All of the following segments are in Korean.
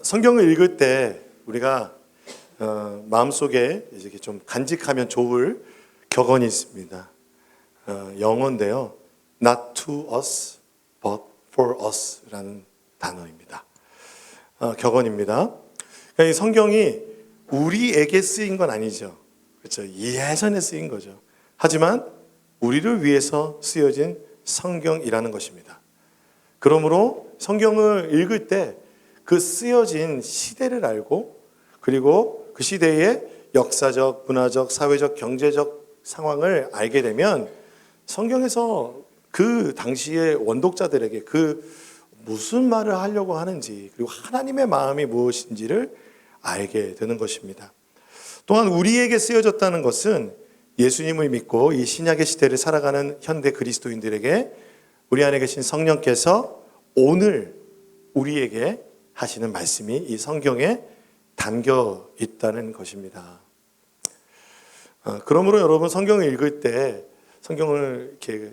성경을 읽을 때 우리가 마음속에 이렇게 좀 간직하면 좋을 격언이 있습니다. 영어인데요. Not to us, but for us라는 단어입니다. 격언입니다. 그러니까 이 성경이 우리에게 쓰인 건 아니죠. 그렇죠? 예전에 쓰인 거죠. 하지만 우리를 위해서 쓰여진 성경이라는 것입니다. 그러므로 성경을 읽을 때 그 쓰여진 시대를 알고 그리고 그 시대의 역사적, 문화적, 사회적, 경제적 상황을 알게 되면 성경에서 그 당시의 원독자들에게 그 무슨 말을 하려고 하는지 그리고 하나님의 마음이 무엇인지를 알게 되는 것입니다. 또한 우리에게 쓰여졌다는 것은 예수님을 믿고 이 신약의 시대를 살아가는 현대 그리스도인들에게 우리 안에 계신 성령께서 오늘 우리에게 하시는 말씀이 이 성경에 담겨 있다는 것입니다. 그러므로 여러분 성경을 읽을 때 성경을 이렇게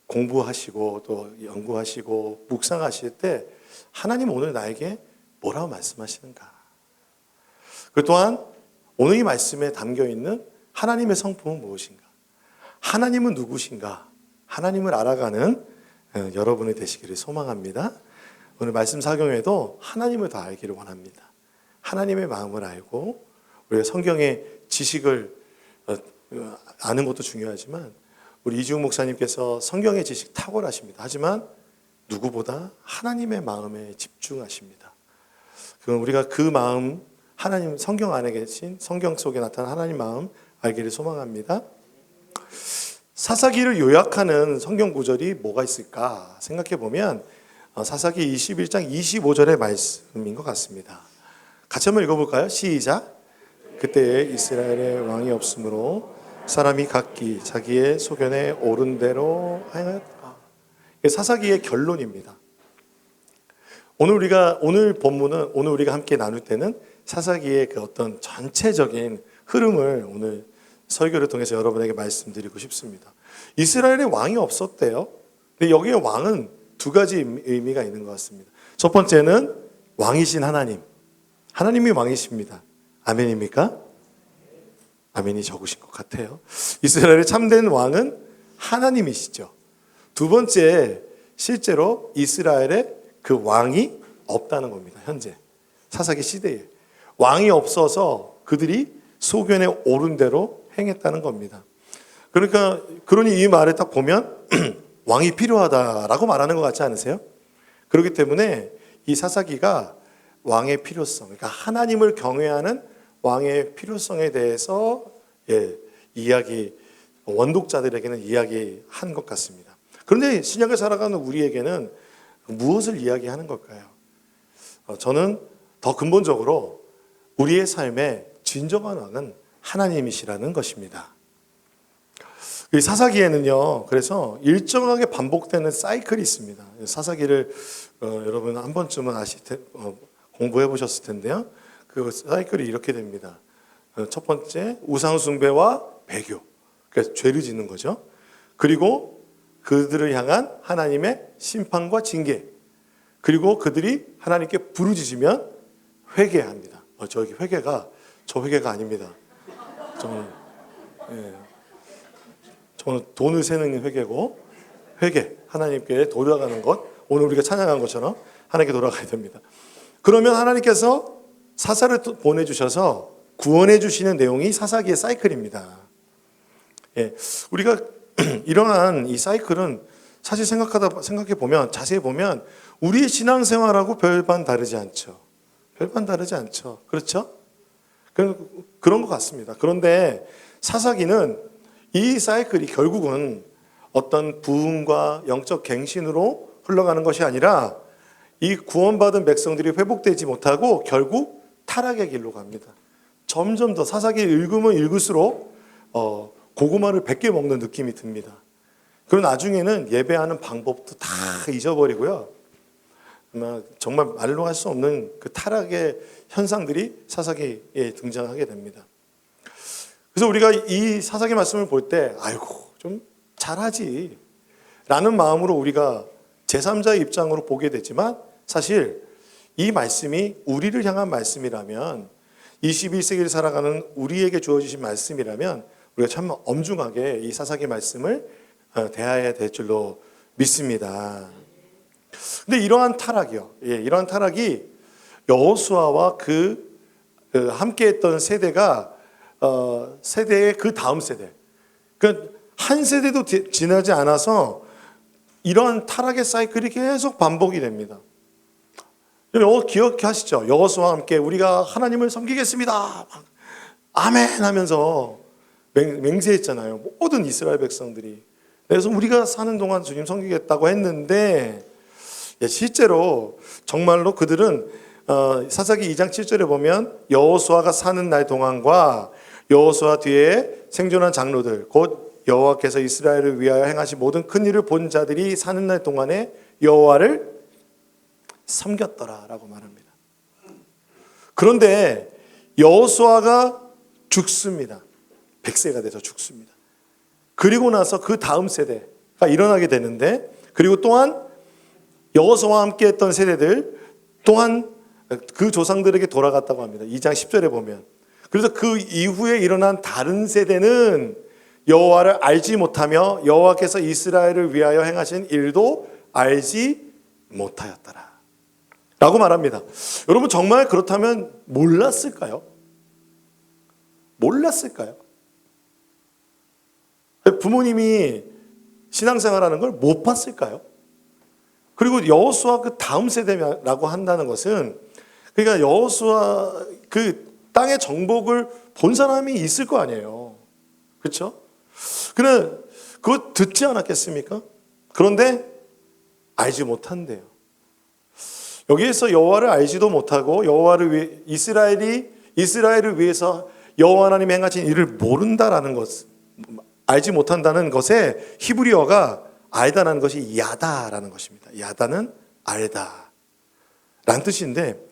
공부하시고 또 연구하시고 묵상하실 때 하나님 오늘 나에게 뭐라고 말씀하시는가? 그 또한 오늘 이 말씀에 담겨 있는 하나님의 성품은 무엇인가? 하나님은 누구신가? 하나님을 알아가는 여러분이 되시기를 소망합니다. 오늘 말씀 사경에도 하나님을 더 알기를 원합니다. 하나님의 마음을 알고 우리가 성경의 지식을 아는 것도 중요하지만 우리 이주웅 목사님께서 성경의 지식 탁월하십니다. 하지만 누구보다 하나님의 마음에 집중하십니다. 그럼 우리가 그 마음 하나님 성경 안에 계신 성경 속에 나타난 하나님 마음 알기를 소망합니다. 사사기를 요약하는 성경 구절이 뭐가 있을까 생각해 보면 사사기 21장 25절의 말씀인 것 같습니다. 같이 한번 읽어볼까요? 시작. 그때에 이스라엘의 왕이 없으므로 사람이 각기 자기의 소견에 옳은 대로 하였다. 사사기의 결론입니다. 오늘 본문은 오늘 우리가 함께 나눌 때는 사사기의 그 어떤 전체적인 흐름을 오늘 설교를 통해서 여러분에게 말씀드리고 싶습니다. 이스라엘에 왕이 없었대요. 근데 여기에 왕은 두 가지 의미가 있는 것 같습니다. 첫 번째는 왕이신 하나님. 하나님이 왕이십니다. 아멘입니까? 아멘이 적으신 것 같아요. 이스라엘의 참된 왕은 하나님이시죠. 두 번째, 실제로 이스라엘에 그 왕이 없다는 겁니다. 현재 사사기 시대에 왕이 없어서 그들이 소견에 옳은 대로 행했다는 겁니다. 그러니 이 말을 딱 보면 왕이 필요하다라고 말하는 것 같지 않으세요? 그렇기 때문에 이 사사기가 왕의 필요성, 그러니까 하나님을 경외하는 왕의 필요성에 대해서 원독자들에게는 이야기한 것 같습니다. 그런데 신약을 살아가는 우리에게는 무엇을 이야기하는 걸까요? 저는 더 근본적으로 우리의 삶에 진정한 왕은 하나님이시라는 것입니다. 이 사사기에는요, 그래서 일정하게 반복되는 사이클이 있습니다. 사사기를 여러분 한 번쯤은 공부해 보셨을 텐데요. 그 사이클이 이렇게 됩니다. 첫 번째, 우상숭배와 배교. 그러니까 죄를 짓는 거죠. 그리고 그들을 향한 하나님의 심판과 징계. 그리고 그들이 하나님께 부르짖으면 회개합니다. 저 회개가 아닙니다. 저는 돈을 세는 회개고, 하나님께 돌아가는 것, 오늘 우리가 찬양한 것처럼 하나님께 돌아가야 됩니다. 그러면 하나님께서 사사를 보내주셔서 구원해 주시는 내용이 사사기의 사이클입니다. 우리가 이러한 이 사이클은 사실 생각해 보면, 자세히 보면 우리의 신앙생활하고 별반 다르지 않죠. 그렇죠? 그런 것 같습니다. 그런데 사사기는 이 사이클이 결국은 어떤 부흥과 영적 갱신으로 흘러가는 것이 아니라 이 구원받은 백성들이 회복되지 못하고 결국 타락의 길로 갑니다. 점점 더 사사기를 읽으면 읽을수록 고구마를 100개 먹는 느낌이 듭니다. 그리고 나중에는 예배하는 방법도 다 잊어버리고요. 정말 말로 할 수 없는 그 타락의 현상들이 사사기에 등장하게 됩니다. 그래서 우리가 이 사사기 말씀을 볼 때 아이고 좀 잘하지 라는 마음으로 우리가 제3자의 입장으로 보게 되지만 사실 이 말씀이 우리를 향한 말씀이라면, 21세기를 살아가는 우리에게 주어지신 말씀이라면 우리가 참 엄중하게 이 사사기 말씀을 대해야 될 줄로 믿습니다. 근데 이러한 타락이요, 이러한 타락이 여호수아와 함께했던 세대가 세대의 그 다음 세대, 한 세대도 지나지 않아서 이러한 타락의 사이클이 계속 반복이 됩니다. 기억하시죠? 여호수아와 함께 우리가 하나님을 섬기겠습니다, 아멘 하면서 맹세했잖아요, 모든 이스라엘 백성들이. 그래서 우리가 사는 동안 주님 섬기겠다고 했는데, 실제로 정말로 그들은 사사기 2장 7절에 보면 여호수아가 사는 날 동안과 여호수아 뒤에 생존한 장로들, 곧 여호와께서 이스라엘을 위하여 행하신 모든 큰 일을 본 자들이 사는 날 동안에 여호와를 섬겼더라라고 말합니다. 그런데 여호수아가 죽습니다. 100세가 돼서 죽습니다. 그리고 나서 그 다음 세대가 일어나게 되는데, 그리고 또한 여호수아와 함께 했던 세대들 또한 그 조상들에게 돌아갔다고 합니다. 2장 10절에 보면. 그래서 그 이후에 일어난 다른 세대는 여호와를 알지 못하며 여호와께서 이스라엘을 위하여 행하신 일도 알지 못하였더라 라고 말합니다. 여러분, 정말 그렇다면 몰랐을까요? 부모님이 신앙생활하는 걸 못 봤을까요? 그리고 여호수아 그 다음 세대라고 한다는 것은, 그러니까 여호수아 그 땅의 정복을 본 사람이 있을 거 아니에요, 그렇죠? 그는 그거 듣지 않았겠습니까? 그런데 알지 못한대요. 여기에서 여호와를 알지도 못하고 여호와를 위해 이스라엘을 위해서 여호와 하나님이 행하신 일을 모른다라는 것, 알지 못한다는 것에 히브리어가 알다라는 것이 야다라는 것입니다. 야다는 알다 라는 뜻인데,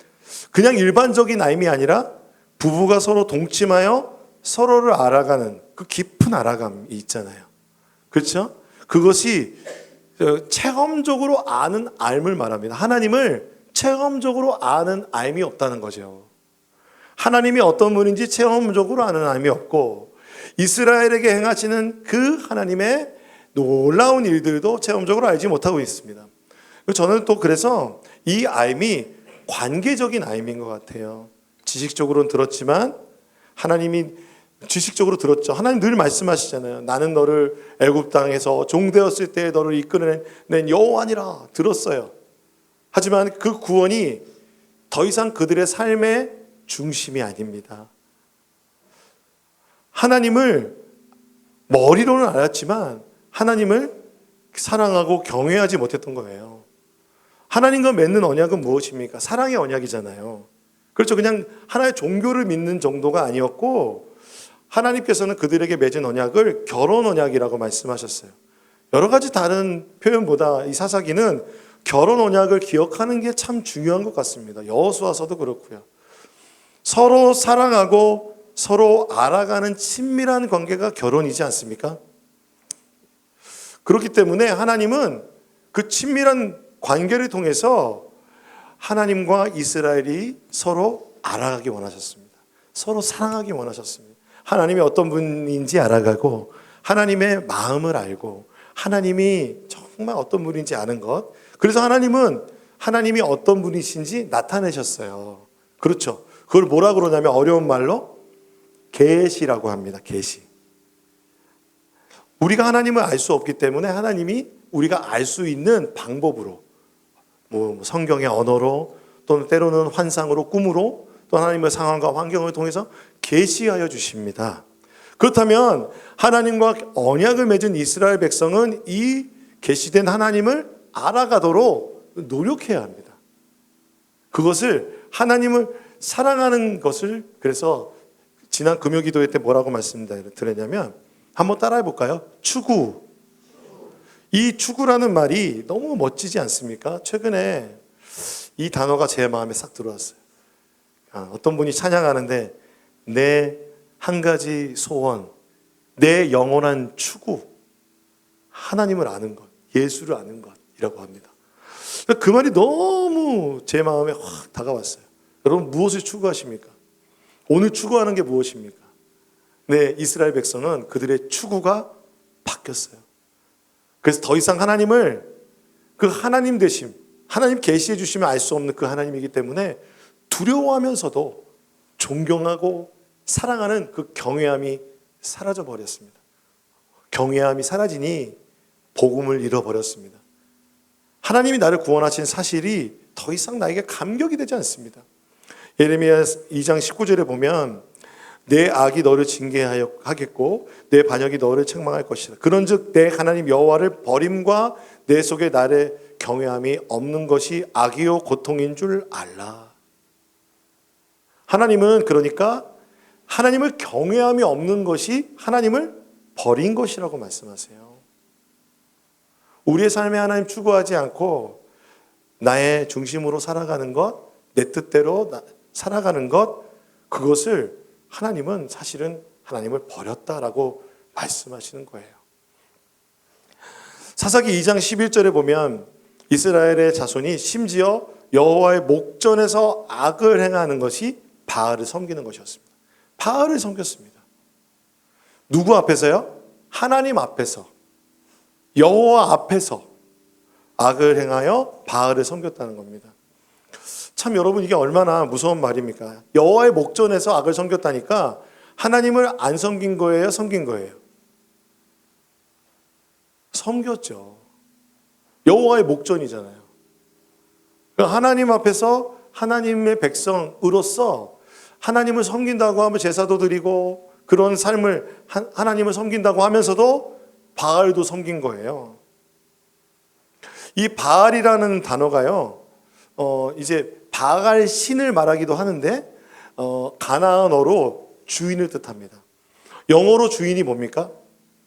그냥 일반적인 알미 아니라 부부가 서로 동침하여 서로를 알아가는 그 깊은 알아감이 있잖아요, 그렇죠? 그것이 체험적으로 아는 알을 말합니다. 하나님을 체험적으로 아는 알이 없다는 거죠. 하나님이 어떤 분인지 체험적으로 아는 알이 없고, 이스라엘에게 행하시는 그 하나님의 놀라운 일들도 체험적으로 알지 못하고 있습니다. 저는 또 그래서 이 알미 관계적인 알미인 것 같아요. 지식적으로는 들었지만, 하나님이 지식적으로 들었죠. 하나님 늘 말씀하시잖아요. 나는 너를 애굽 땅에서 종되었을 때 너를 이끌어낸 여호와니라 들었어요. 하지만 그 구원이 더 이상 그들의 삶의 중심이 아닙니다. 하나님을 머리로는 알았지만 하나님을 사랑하고 경외하지 못했던 거예요. 하나님과 맺는 언약은 무엇입니까? 사랑의 언약이잖아요. 그렇죠. 그냥 하나의 종교를 믿는 정도가 아니었고, 하나님께서는 그들에게 맺은 언약을 결혼 언약이라고 말씀하셨어요. 여러 가지 다른 표현보다 이 사사기는 결혼 언약을 기억하는 게 참 중요한 것 같습니다. 여호수아서도 그렇고요. 서로 사랑하고 서로 알아가는 친밀한 관계가 결혼이지 않습니까? 그렇기 때문에 하나님은 그 친밀한 관계를 통해서 하나님과 이스라엘이 서로 알아가기 원하셨습니다. 서로 사랑하기 원하셨습니다. 하나님이 어떤 분인지 알아가고, 하나님의 마음을 알고, 하나님이 정말 어떤 분인지 아는 것. 그래서 하나님은 하나님이 어떤 분이신지 나타내셨어요. 그렇죠. 그걸 뭐라 그러냐면 어려운 말로 계시라고 합니다. 계시. 우리가 하나님을 알 수 없기 때문에 하나님이 우리가 알 수 있는 방법으로, 성경의 언어로, 또는 때로는 환상으로, 꿈으로, 또 하나님의 상황과 환경을 통해서 계시하여 주십니다. 그렇다면 하나님과 언약을 맺은 이스라엘 백성은 이 계시된 하나님을 알아가도록 노력해야 합니다. 그것을, 하나님을 사랑하는 것을, 그래서 지난 금요기도회 때 뭐라고 말씀드렸냐면, 한번 따라해 볼까요? 추구. 이 추구라는 말이 너무 멋지지 않습니까? 최근에 이 단어가 제 마음에 싹 들어왔어요. 어떤 분이 찬양하는데, 내 한 가지 소원, 내 영원한 추구, 하나님을 아는 것, 예수를 아는 것이라고 합니다. 그 말이 너무 제 마음에 확 다가왔어요. 여러분, 무엇을 추구하십니까? 오늘 추구하는 게 무엇입니까? 네, 이스라엘 백성은 그들의 추구가 바뀌었어요. 그래서 더 이상 하나님을 그 하나님 되심, 하나님 계시해 주시면 알 수 없는 그 하나님이기 때문에 두려워하면서도 존경하고 사랑하는 그 경외함이 사라져 버렸습니다. 경외함이 사라지니 복음을 잃어버렸습니다. 하나님이 나를 구원하신 사실이 더 이상 나에게 감격이 되지 않습니다. 예레미야 2장 19절에 보면 내 악이 너를 징계하겠고 내 반역이 너를 책망할 것이다. 그런즉 내 하나님 여호와를 버림과 내 속에 나를 경외함이 없는 것이 악이요 고통인 줄 알라. 하나님은 그러니까 하나님을 경외함이 없는 것이 하나님을 버린 것이라고 말씀하세요. 우리의 삶에 하나님 추구하지 않고 나의 중심으로 살아가는 것, 내 뜻대로 살아가는 것, 그것을 하나님은 사실은 하나님을 버렸다라고 말씀하시는 거예요. 사사기 2장 11절에 보면 이스라엘의 자손이 심지어 여호와의 목전에서 악을 행하는 것이 바알을 섬기는 것이었습니다. 바알을 섬겼습니다. 누구 앞에서요? 하나님 앞에서, 여호와 앞에서 악을 행하여 바알을 섬겼다는 겁니다. 참 여러분, 이게 얼마나 무서운 말입니까? 여호와의 목전에서 악을 섬겼다니까 하나님을 안 섬긴 거예요? 섬긴 거예요? 섬겼죠. 여호와의 목전이잖아요. 하나님 앞에서 하나님의 백성으로서 하나님을 섬긴다고 하면 제사도 드리고 그런 삶을 하나님을 섬긴다고 하면서도 바알도 섬긴 거예요. 이 바알이라는 단어가요, 이제 바알 신을 말하기도 하는데 가나안어로 주인을 뜻합니다. 영어로 주인이 뭡니까?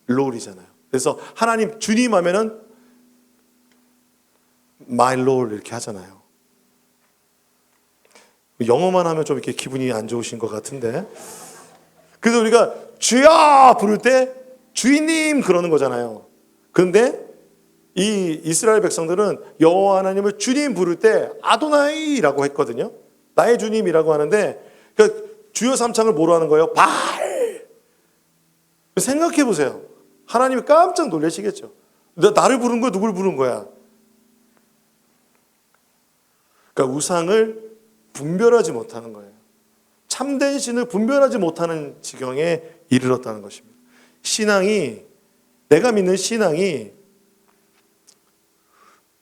롤이잖아요. 그래서 하나님 주님 하면은 my lord 이렇게 하잖아요. 영어만 하면 좀 이렇게 기분이 안 좋으신 것 같은데, 그래서 우리가 주여 부를 때 주인님 그러는 거잖아요. 그런데 이 이스라엘 백성들은 여호와 하나님을 주님 부를 때 아도나이라고 했거든요. 나의 주님이라고 하는데, 그러니까 주여 삼창을 뭐로 하는 거예요? 바알. 생각해 보세요. 하나님이 깜짝 놀라시겠죠. 나를 부른 거야? 누굴 부른 거야? 그러니까 우상을 분별하지 못하는 거예요. 참된 신을 분별하지 못하는 지경에 이르렀다는 것입니다. 신앙이, 내가 믿는 신앙이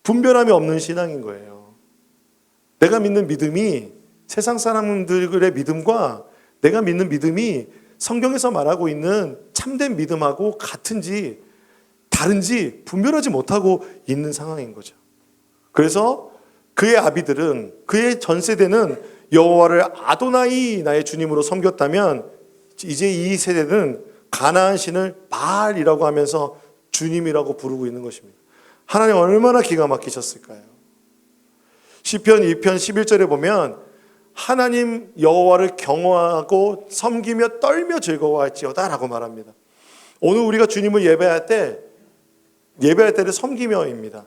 분별함이 없는 신앙인 거예요. 내가 믿는 믿음이 세상 사람들의 믿음과 내가 믿는 믿음이 성경에서 말하고 있는 참된 믿음하고 같은지 다른지 분별하지 못하고 있는 상황인 거죠. 그래서 그의 아비들은, 그의 전 세대는 여호와를 아도나이 나의 주님으로 섬겼다면 이제 이 세대는 가나안 신을 바알이라고 하면서 주님이라고 부르고 있는 것입니다. 하나님 얼마나 기가 막히셨을까요? 시편 2편 11절에 보면 하나님 여호와를 경외하고 섬기며 떨며 즐거워할지어다 라고 말합니다. 오늘 우리가 주님을 예배할 때를 섬기며입니다.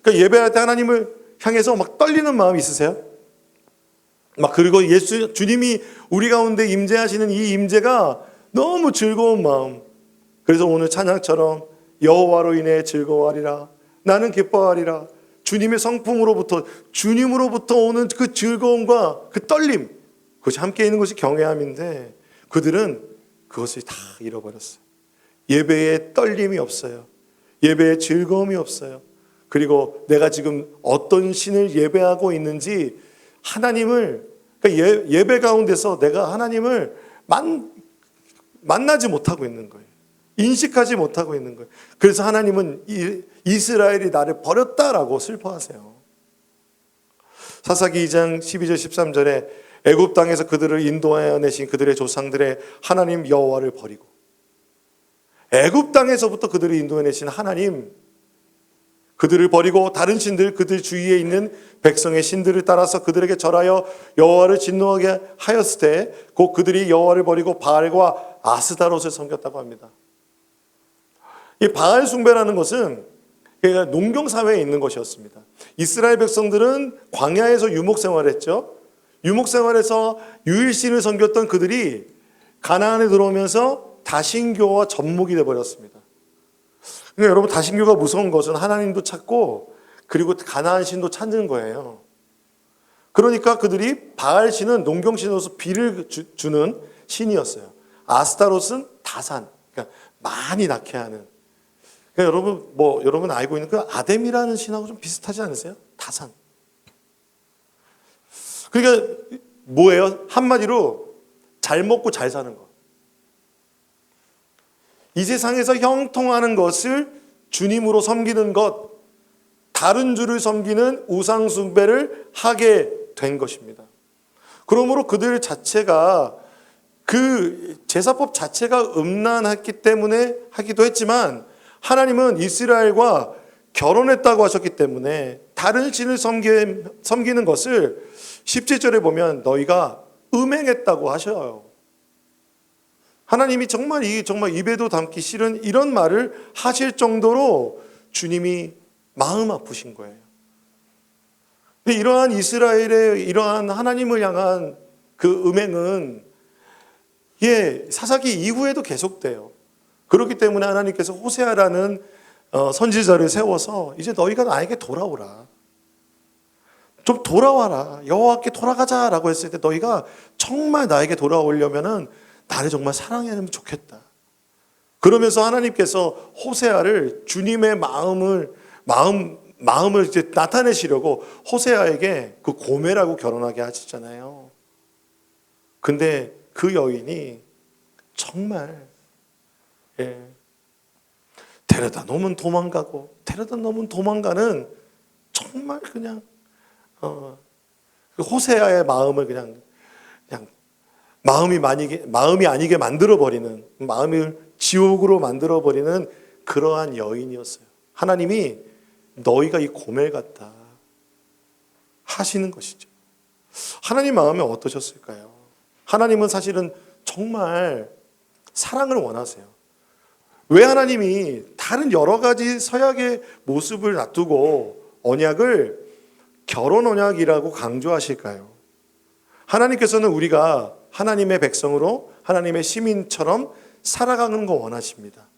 그러니까 예배할 때 하나님을 향해서 막 떨리는 마음 있으세요? 그리고 주님이 우리 가운데 임재하시는 이 임재가 너무 즐거운 마음. 그래서 오늘 찬양처럼 여호와로 인해 즐거워하리라, 나는 기뻐하리라. 주님의 성품으로부터, 주님으로부터 오는 그 즐거움과 그 떨림, 그것이 함께 있는 것이 경외함인데 그들은 그것을 다 잃어버렸어요. 예배에 떨림이 없어요. 예배에 즐거움이 없어요. 그리고 내가 지금 어떤 신을 예배하고 있는지 하나님을, 그러니까 예배 가운데서 내가 하나님을 만나지 못하고 있는 거예요. 인식하지 못하고 있는 거예요. 그래서 하나님은 이스라엘이 나를 버렸다라고 슬퍼하세요. 사사기 2장 12절 13절에 애굽 땅에서 그들을 인도하여 내신 그들의 조상들의 하나님 여호와를 버리고, 애굽 땅에서부터 그들을 인도해 내신 하나님, 그들을 버리고 다른 신들, 그들 주위에 있는 백성의 신들을 따라서 그들에게 절하여 여호와를 진노하게 하였을 때 곧 그들이 여호와를 버리고 바알과 아스다롯을 섬겼다고 합니다. 이 바알 숭배라는 것은 농경 사회에 있는 것이었습니다. 이스라엘 백성들은 광야에서 유목 생활했죠. 유목 생활에서 유일신을 섬겼던 그들이 가나안에 들어오면서 다신교와 접목이 되어버렸습니다. 그러니까 여러분, 다신교가 무서운 것은 하나님도 찾고 그리고 가나안 신도 찾는 거예요. 그러니까 그들이 바알 신은 농경신으로서 비를 주는 신이었어요. 아스타롯은 다산, 그러니까 많이 낳게 하는. 그러니까 여러분 알고 있는 그 아뎀이라는 신하고 좀 비슷하지 않으세요? 다산. 그러니까 뭐예요? 한마디로 잘 먹고 잘 사는 거. 이 세상에서 형통하는 것을 주님으로 섬기는 것, 다른 주를 섬기는 우상 숭배를 하게 된 것입니다. 그러므로 그들 자체가 그 제사법 자체가 음란했기 때문에 하기도 했지만 하나님은 이스라엘과 결혼했다고 하셨기 때문에 다른 신을 섬기는 것을 17절에 보면 너희가 음행했다고 하셔요. 하나님이 정말 입에도 담기 싫은 이런 말을 하실 정도로 주님이 마음 아프신 거예요. 이러한 이스라엘의 이러한 하나님을 향한 그 음행은 사사기 이후에도 계속돼요. 그렇기 때문에 하나님께서 호세아라는 선지자를 세워서 이제 너희가 나에게 돌아오라. 좀 돌아와라. 여호와께 돌아가자라고 했을 때 너희가 정말 나에게 돌아오려면은 나를 정말 사랑하면 좋겠다. 그러면서 하나님께서 호세아를 주님의 마음을 이제 나타내시려고 호세아에게 그 고멜하고 결혼하게 하셨잖아요. 근데 그 여인이 정말 데려다 놓으면 도망가고 데려다 놓으면 도망가는 정말 그냥 그 호세아의 마음을 그냥 마음이 아니게 만들어버리는, 마음을 지옥으로 만들어버리는 그러한 여인이었어요. 하나님이 너희가 이 고멜 같다 하시는 것이죠. 하나님 마음이 어떠셨을까요? 하나님은 사실은 정말 사랑을 원하세요. 왜 하나님이 다른 여러 가지 서약의 모습을 놔두고 언약을 결혼 언약이라고 강조하실까요? 하나님께서는 우리가 하나님의 백성으로 하나님의 시민처럼 살아가는 거 원하십니다.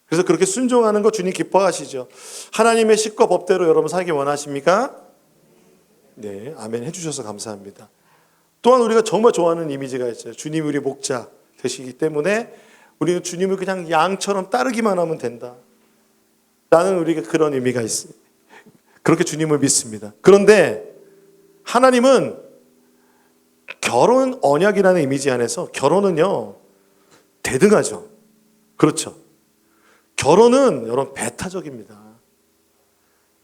그래서 그렇게 순종하는 거 주님 기뻐하시죠. 하나님의 식과 법대로 여러분 살기 원하십니까? 네, 아멘 해주셔서 감사합니다. 또한 우리가 정말 좋아하는 이미지가 있어요. 주님이 우리 목자 되시기 때문에 우리는 주님을 그냥 양처럼 따르기만 하면 된다. 라는 우리가 그런 의미가 있습니다. 그렇게 주님을 믿습니다. 그런데 하나님은 결혼 언약이라는 이미지 안에서 결혼은요 대등하죠. 그렇죠. 결혼은 여러분 배타적입니다.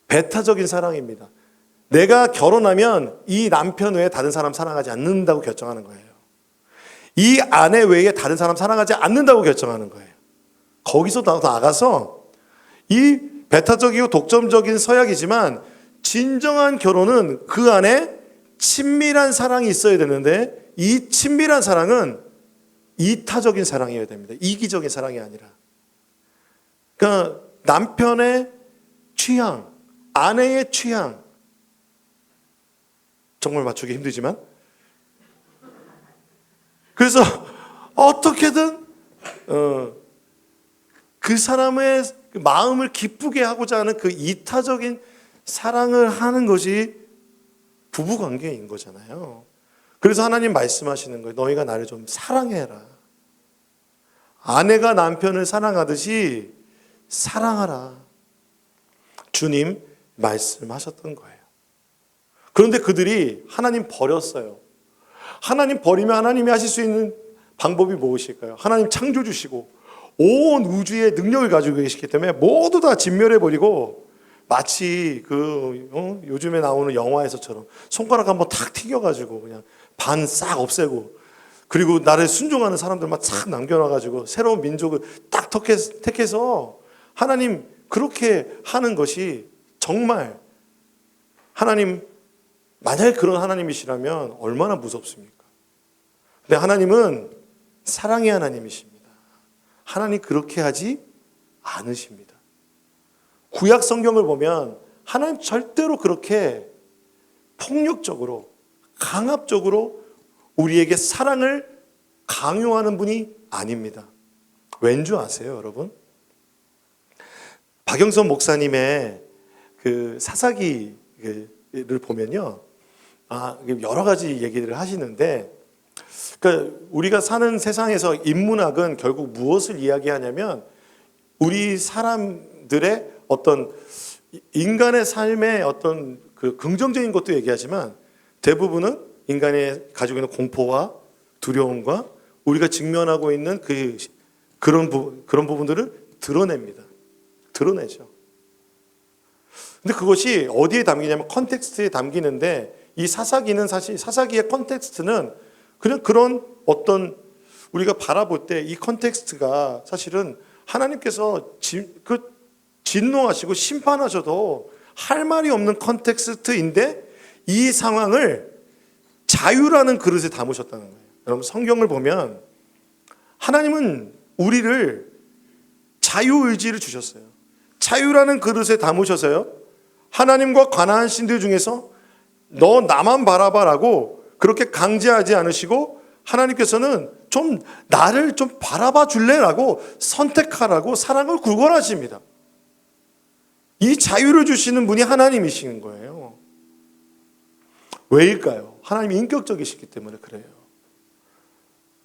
배타적인 사랑입니다. 내가 결혼하면 이 남편 외에 다른 사람 사랑하지 않는다고 결정하는 거예요. 이 아내 외에 다른 사람 사랑하지 않는다고 결정하는 거예요. 거기서 나가서 이 배타적이고 독점적인 서약이지만 진정한 결혼은 그 안에 친밀한 사랑이 있어야 되는데 이 친밀한 사랑은 이타적인 사랑이어야 됩니다. 이기적인 사랑이 아니라. 그러니까 남편의 취향, 아내의 취향, 정말 맞추기 힘들지만 그래서 어떻게든 그 사람의 마음을 기쁘게 하고자 하는 그 이타적인 사랑을 하는 것이 부부관계인 거잖아요. 그래서 하나님 말씀하시는 거예요. 너희가 나를 좀 사랑해라. 아내가 남편을 사랑하듯이 사랑하라. 주님 말씀하셨던 거예요. 그런데 그들이 하나님 버렸어요. 하나님 버리면 하나님이 하실 수 있는 방법이 무엇일까요? 하나님 창조주시고 온 우주의 능력을 가지고 계시기 때문에 모두 다 진멸해버리고 마치 요즘에 나오는 영화에서처럼 손가락 한번 탁 튀겨가지고 그냥 반 싹 없애고 그리고 나를 순종하는 사람들만 싹 남겨놔가지고 새로운 민족을 딱 택해서 하나님 그렇게 하는 것이 정말 하나님 만약 그런 하나님이시라면 얼마나 무섭습니까? 근데 하나님은 사랑의 하나님이십니다. 하나님 그렇게 하지 않으십니다. 구약 성경을 보면 하나님 절대로 그렇게 폭력적으로, 강압적으로 우리에게 사랑을 강요하는 분이 아닙니다. 왠 줄 아세요, 여러분? 박영선 목사님의 그 사사기를 보면요, 여러 가지 얘기를 하시는데, 그러니까 우리가 사는 세상에서 인문학은 결국 무엇을 이야기하냐면, 우리 사람들의 어떤 인간의 삶의 어떤 그 긍정적인 것도 얘기하지만, 대부분은 인간이 가지고 있는 공포와 두려움과 우리가 직면하고 있는 그런 부분들을 드러냅니다. 드러내죠. 근데 그것이 어디에 담기냐면 컨텍스트에 담기는데, 이 사사기는 사실 사사기의 컨텍스트는 그냥 그런 어떤 우리가 바라볼 때 이 컨텍스트가 사실은 하나님께서 진노하시고 심판하셔도 할 말이 없는 컨텍스트인데, 이 상황을 자유라는 그릇에 담으셨다는 거예요. 여러분, 성경을 보면 하나님은 우리를 자유의지를 주셨어요. 자유라는 그릇에 담으셔서요, 하나님과 가나안 신들 중에서 너 나만 바라봐라고 그렇게 강제하지 않으시고, 하나님께서는 좀 나를 좀 바라봐 줄래라고 선택하라고 사랑을 구걸하십니다. 이 자유를 주시는 분이 하나님이신 거예요. 왜일까요? 하나님이 인격적이시기 때문에 그래요.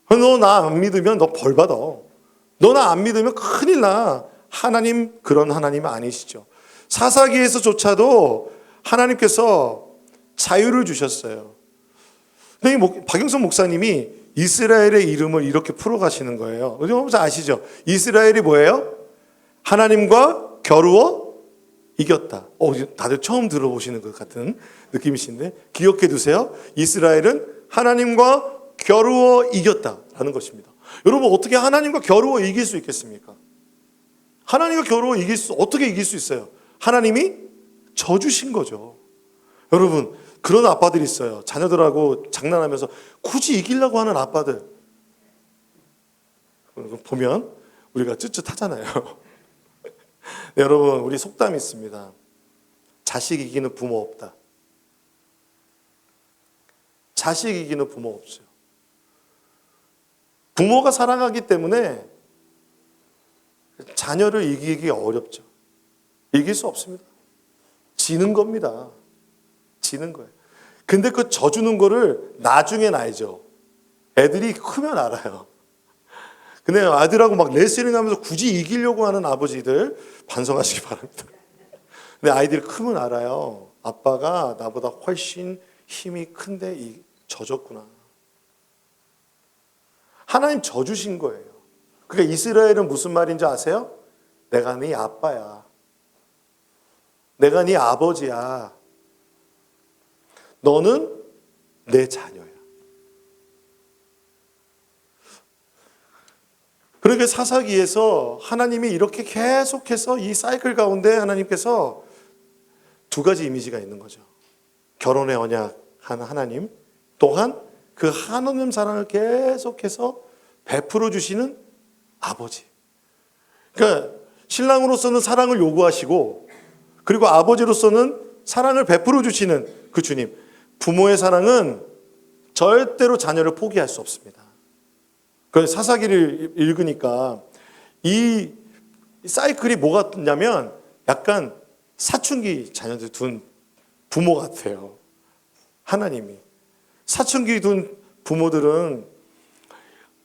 너 나 안 믿으면 너 벌 받아. 너 나 안 믿으면 큰일 나. 하나님 그런 하나님 아니시죠. 사사기에서조차도 하나님께서 자유를 주셨어요. 근데 박영선 목사님이 이스라엘의 이름을 이렇게 풀어가시는 거예요. 여러분 아시죠? 이스라엘이 뭐예요? 하나님과 겨루어 이겼다. 다들 처음 들어보시는 것 같은 느낌이신데, 기억해 두세요. 이스라엘은 하나님과 겨루어 이겼다라는 것입니다. 여러분, 어떻게 하나님과 겨루어 이길 수 있겠습니까? 하나님과 겨루어 어떻게 이길 수 있어요? 하나님이 져주신 거죠. 여러분, 그런 아빠들이 있어요. 자녀들하고 장난하면서 굳이 이기려고 하는 아빠들 보면 우리가 쯧쯧하잖아요. 네, 여러분, 우리 속담이 있습니다. 자식 이기는 부모 없다. 자식 이기는 부모 없어요. 부모가 사랑하기 때문에 자녀를 이기기 어렵죠. 이길 수 없습니다. 지는 겁니다. 지는 거예요. 근데 그 져주는 거를 나중엔 알죠. 애들이 크면 알아요. 근데 아들하고 막 레슬링 하면서 굳이 이기려고 하는 아버지들 반성하시기 바랍니다. 근데 아이들이 크면 알아요. 아빠가 나보다 훨씬 힘이 큰데 져줬구나. 하나님 져주신 거예요. 그러니까 이스라엘은 무슨 말인지 아세요? 내가 네 아빠야. 내가 네 아버지야. 너는 내 자녀야. 그러니까 사사기에서 하나님이 이렇게 계속해서 이 사이클 가운데 하나님께서 두 가지 이미지가 있는 거죠. 결혼의 언약한 하나님, 또한 그 하나님 사랑을 계속해서 베풀어 주시는 아버지. 그러니까 신랑으로서는 사랑을 요구하시고, 그리고 아버지로서는 사랑을 베풀어 주시는 그 주님. 부모의 사랑은 절대로 자녀를 포기할 수 없습니다. 그래서 사사기를 읽으니까 이 사이클이 뭐가 있냐면 약간 사춘기 자녀들 둔 부모 같아요. 하나님이. 사춘기 둔 부모들은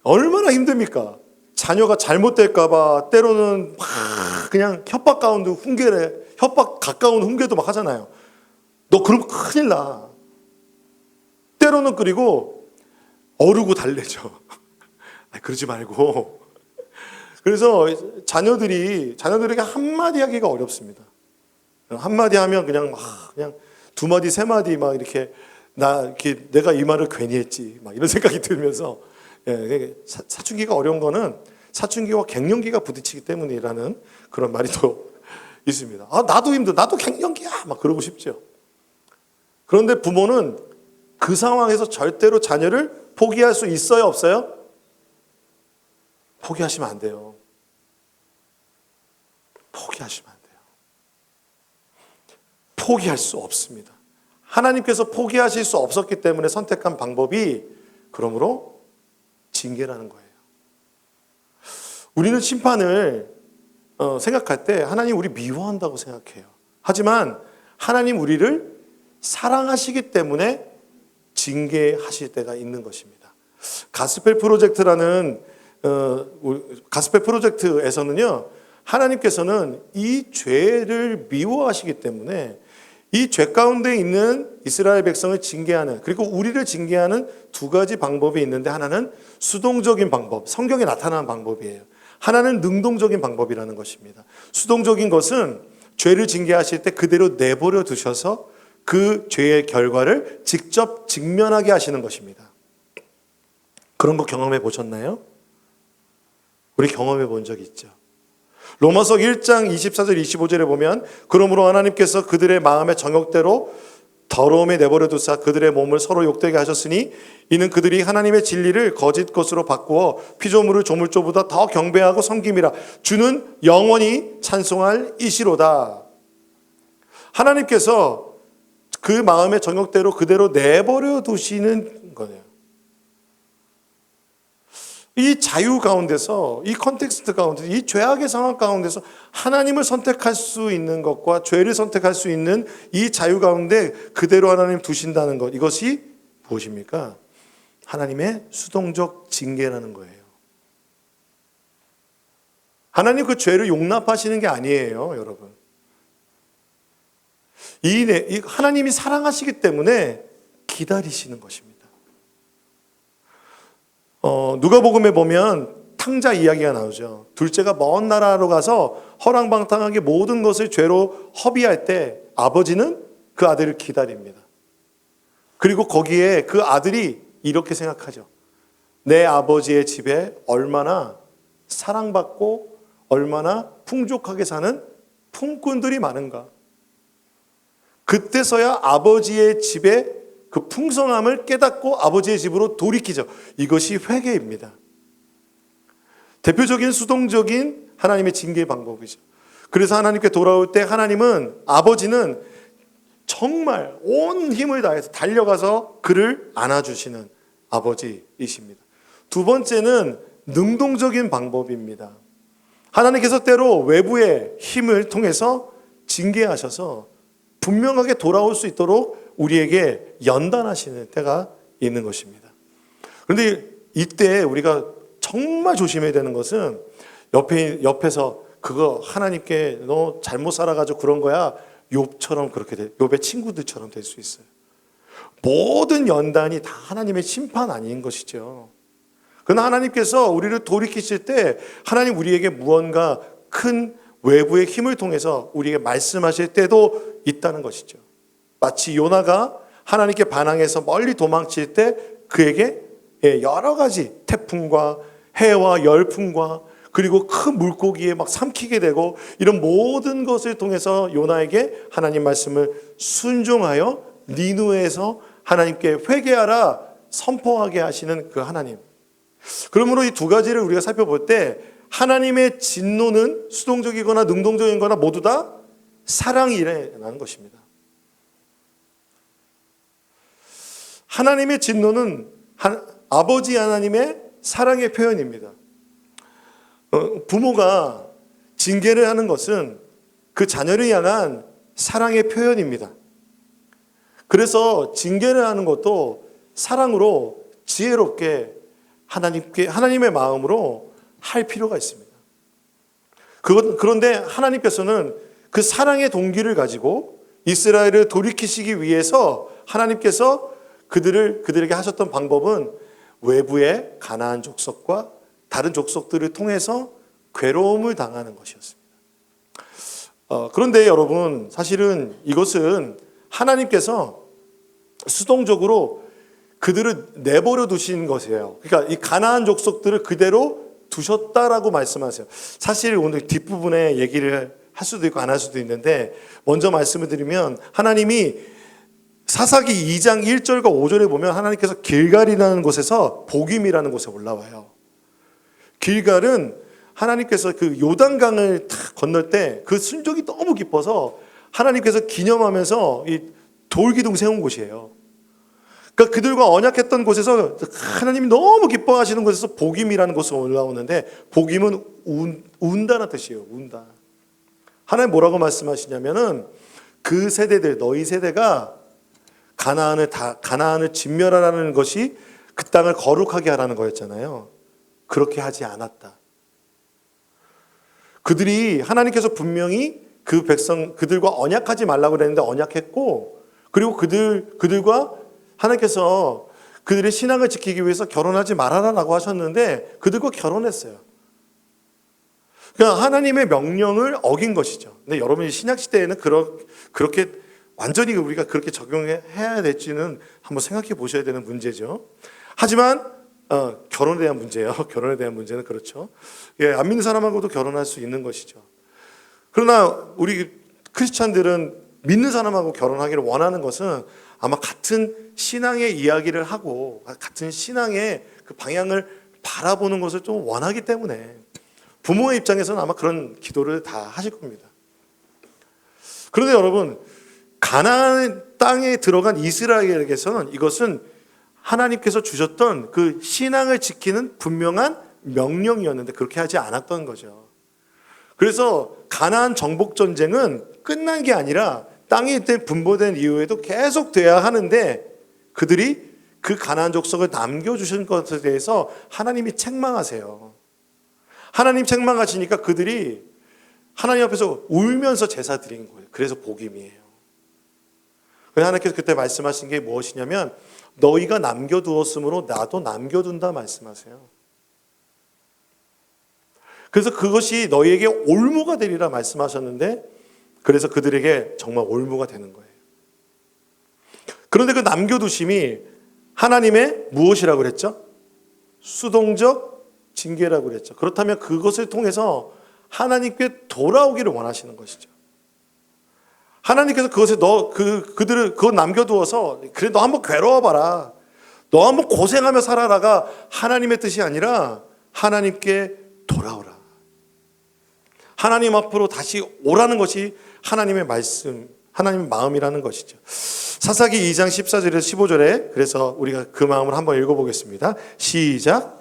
얼마나 힘듭니까? 자녀가 잘못될까 봐 때로는 막 그냥 협박 가까운 훈계도 막 하잖아요. 너 그러면 큰일 나. 때로는 그리고 어르고 달래죠. 그러지 말고. 그래서 자녀들에게 한마디 하기가 어렵습니다. 한마디 하면 그냥 두 마디, 세 마디 막 이렇게 내가 이 말을 괜히 했지. 막 이런 생각이 들면서, 사춘기가 어려운 거는 사춘기와 갱년기가 부딪히기 때문이라는 그런 말이 또 있습니다. 나도 힘들어. 나도 갱년기야. 막 그러고 싶죠. 그런데 부모는 그 상황에서 절대로 자녀를 포기할 수 있어요, 없어요? 포기하시면 안 돼요. 포기하시면 안 돼요. 포기할 수 없습니다. 하나님께서 포기하실 수 없었기 때문에 선택한 방법이 그러므로 징계라는 거예요. 우리는 심판을 생각할 때 하나님 우리 미워한다고 생각해요. 하지만 하나님 우리를 사랑하시기 때문에 징계하실 때가 있는 것입니다. 가스펠 프로젝트에서는요, 하나님께서는 이 죄를 미워하시기 때문에 이 죄 가운데 있는 이스라엘 백성을 징계하는, 그리고 우리를 징계하는 두 가지 방법이 있는데, 하나는 수동적인 방법, 성경에 나타나는 방법이에요. 하나는 능동적인 방법이라는 것입니다. 수동적인 것은 죄를 징계하실 때 그대로 내버려 두셔서 그 죄의 결과를 직접 직면하게 하시는 것입니다. 그런 거 경험해 보셨나요? 우리 경험해 본 적 있죠. 로마서 1장 24절 25절에 보면 그러므로 하나님께서 그들의 마음의 정욕대로 더러움에 내버려 두사 그들의 몸을 서로 욕되게 하셨으니 이는 그들이 하나님의 진리를 거짓 것으로 바꾸어 피조물을 조물조보다 더 경배하고 섬김이라 주는 영원히 찬송할 이시로다. 하나님께서 그 마음의 정욕대로 그대로 내버려 두시는 거예요. 이 자유 가운데서, 이 컨텍스트 가운데서, 이 죄악의 상황 가운데서 하나님을 선택할 수 있는 것과 죄를 선택할 수 있는 이 자유 가운데 그대로 하나님 두신다는 것, 이것이 무엇입니까? 하나님의 수동적 징계라는 거예요. 하나님 그 죄를 용납하시는 게 아니에요, 여러분. 하나님이 사랑하시기 때문에 기다리시는 것입니다. 누가복음에 보면 탕자 이야기가 나오죠. 둘째가 먼 나라로 가서 허랑방탕하게 모든 것을 죄로 허비할 때 아버지는 그 아들을 기다립니다. 그리고 거기에 그 아들이 이렇게 생각하죠. 내 아버지의 집에 얼마나 사랑받고 얼마나 풍족하게 사는 품꾼들이 많은가. 그때서야 아버지의 집에 그 풍성함을 깨닫고 아버지의 집으로 돌이키죠. 이것이 회개입니다. 대표적인 수동적인 하나님의 징계의 방법이죠. 그래서 하나님께 돌아올 때 아버지는 정말 온 힘을 다해서 달려가서 그를 안아주시는 아버지이십니다. 두 번째는 능동적인 방법입니다. 하나님께서 때로 외부의 힘을 통해서 징계하셔서 분명하게 돌아올 수 있도록 우리에게 연단하시는 때가 있는 것입니다. 그런데 이때 우리가 정말 조심해야 되는 것은 옆에서 그거 하나님께 너 잘못 살아가지고 그런 거야. 욥처럼 그렇게 돼. 욥의 친구들처럼 될 수 있어요. 모든 연단이 다 하나님의 심판 아닌 것이죠. 그러나 하나님께서 우리를 돌이키실 때 하나님 우리에게 무언가 큰 외부의 힘을 통해서 우리에게 말씀하실 때도 있다는 것이죠. 마치 요나가 하나님께 반항해서 멀리 도망칠 때 그에게 여러 가지 태풍과 해와 열풍과 그리고 큰 물고기에 막 삼키게 되고 이런 모든 것을 통해서 요나에게 하나님 말씀을 순종하여 니느웨에서 하나님께 회개하라 선포하게 하시는 그 하나님. 그러므로 이 두 가지를 우리가 살펴볼 때 하나님의 진노는 수동적이거나 능동적이거나 모두 다 사랑이라는 것입니다. 하나님의 진노는 아버지 하나님의 사랑의 표현입니다. 부모가 징계를 하는 것은 그 자녀를 향한 사랑의 표현입니다. 그래서 징계를 하는 것도 사랑으로 지혜롭게 하나님의 마음으로 할 필요가 있습니다. 그런데 하나님께서는 그 사랑의 동기를 가지고 이스라엘을 돌이키시기 위해서 하나님께서 그들에게 하셨던 방법은 외부의 가나안 족속과 다른 족속들을 통해서 괴로움을 당하는 것이었습니다. 그런데 여러분, 사실은 이것은 하나님께서 수동적으로 그들을 내버려 두신 것이에요. 그러니까 이 가나안 족속들을 그대로 두셨다라고 말씀하세요. 사실 오늘 뒷부분에 얘기를 할 수도 있고 안 할 수도 있는데 먼저 말씀을 드리면 하나님이 사사기 2장 1절과 5절에 보면 하나님께서 길갈이라는 곳에서 복임이라는 곳에 올라와요. 길갈은 하나님께서 그 요단강을 탁 건널 때 그 순종이 너무 깊어서 하나님께서 기념하면서 이 돌기둥 세운 곳이에요. 그러니까 그들과 언약했던 곳에서 하나님이 너무 기뻐하시는 곳에서 복임이라는 곳으로 올라오는데, 복임은 운다는 뜻이에요. 운다. 하나님 뭐라고 말씀하시냐면은 그 세대들, 너희 세대가 가나안을 진멸하라는 것이 그 땅을 거룩하게 하라는 거였잖아요. 그렇게 하지 않았다. 그들이, 하나님께서 분명히 그 백성, 그들과 언약하지 말라고 그랬는데 언약했고, 그리고 그들과 하나님께서 그들의 신앙을 지키기 위해서 결혼하지 말아라라고 하셨는데 그들과 결혼했어요. 그러니까 하나님의 명령을 어긴 것이죠. 근데 여러분이 신약 시대에는 그렇게 완전히 우리가 그렇게 적용해야 될지는 한번 생각해 보셔야 되는 문제죠. 하지만 결혼에 대한 문제예요. 결혼에 대한 문제는 그렇죠. 예, 안 믿는 사람하고도 결혼할 수 있는 것이죠. 그러나 우리 크리스찬들은 믿는 사람하고 결혼하기를 원하는 것은 아마 같은 신앙의 이야기를 하고 같은 신앙의 그 방향을 바라보는 것을 좀 원하기 때문에 부모의 입장에서는 아마 그런 기도를 다 하실 겁니다. 그런데 여러분, 가나안 땅에 들어간 이스라엘에게서는 이것은 하나님께서 주셨던 그 신앙을 지키는 분명한 명령이었는데 그렇게 하지 않았던 거죠. 그래서 가나안 정복 전쟁은 끝난 게 아니라 땅이 분보된 이후에도 계속 돼야 하는데 그들이 그 가나안 족속을 남겨주신 것에 대해서 하나님이 책망하세요. 하나님 책망하시니까 그들이 하나님 앞에서 울면서 제사 드린 거예요. 그래서 복임이에요. 하나님께서 그때 말씀하신 게 무엇이냐면 너희가 남겨두었으므로 나도 남겨둔다 말씀하세요. 그래서 그것이 너희에게 올무가 되리라 말씀하셨는데 그래서 그들에게 정말 올무가 되는 거예요. 그런데 그 남겨두심이 하나님의 무엇이라고 그랬죠? 수동적 징계라고 그랬죠. 그렇다면 그것을 통해서 하나님께 돌아오기를 원하시는 것이죠. 하나님께서 그들을 그거 남겨두어서 그래 너 한번 괴로워봐라, 너 한번 고생하며 살아라가 하나님의 뜻이 아니라 하나님께 돌아오라, 하나님 앞으로 다시 오라는 것이 하나님의 말씀, 하나님의 마음이라는 것이죠. 사사기 2장 14절에서 15절에 그래서 우리가 그 마음을 한번 읽어보겠습니다. 시작.